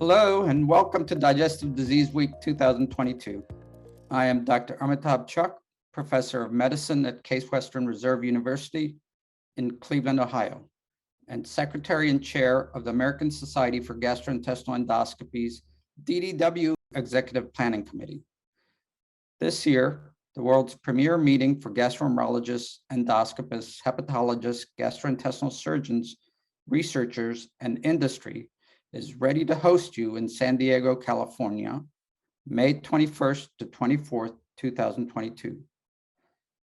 Hello and welcome to Digestive Disease Week 2022. I am Dr. Amitabh Chak, Professor of Medicine at Case Western Reserve University in Cleveland, Ohio, and Secretary and Chair of the American Society for Gastrointestinal Endoscopies, DDW Executive Planning Committee. This year, the world's premier meeting for gastroenterologists, endoscopists, hepatologists, gastrointestinal surgeons, researchers, and industry is ready to host you in San Diego, California, May 21st to 24th, 2022.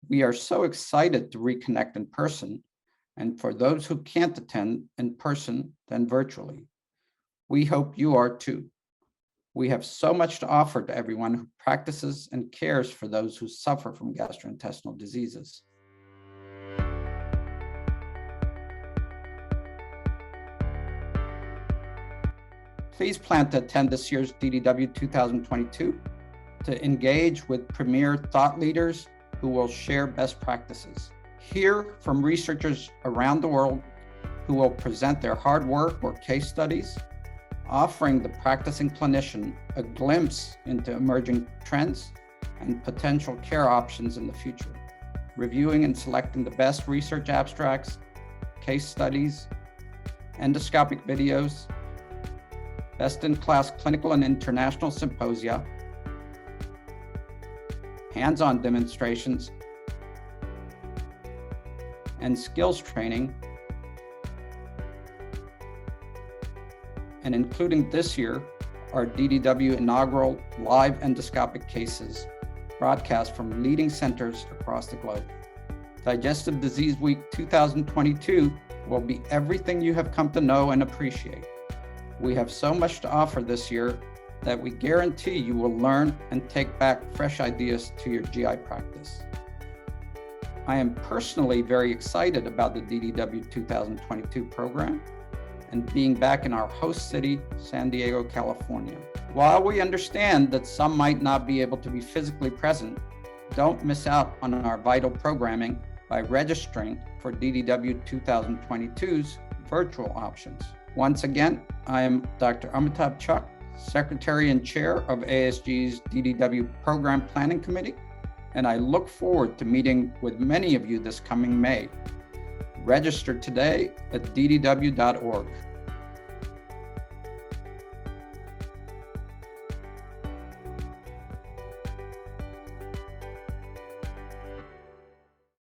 We are so excited to reconnect in person, and for those who can't attend in person, then virtually. We hope you are too. We have so much to offer to everyone who practices and cares for those who suffer from gastrointestinal diseases. Please plan to attend this year's DDW 2022 to engage with premier thought leaders who will share best practices. Hear from researchers around the world who will present their hard work or case studies, offering the practicing clinician a glimpse into emerging trends and potential care options in the future, reviewing and selecting the best research abstracts, case studies, endoscopic videos, best-in-class clinical and international symposia, hands-on demonstrations, and skills training, and including this year, our DDW inaugural live endoscopic cases broadcast from leading centers across the globe. Digestive Disease Week 2022 will be everything you have come to know and appreciate. We have so much to offer this year that we guarantee you will learn and take back fresh ideas to your GI practice. I am personally very excited about the DDW 2022 program and being back in our host city, San Diego, California. While we understand that some might not be able to be physically present, don't miss out on our vital programming by registering for DDW 2022's virtual options. Once again, I am Dr. Amitabh Chak, Secretary and Chair of ASGE's DDW Program Planning Committee, and I look forward to meeting with many of you this coming May. Register today at ddw.org.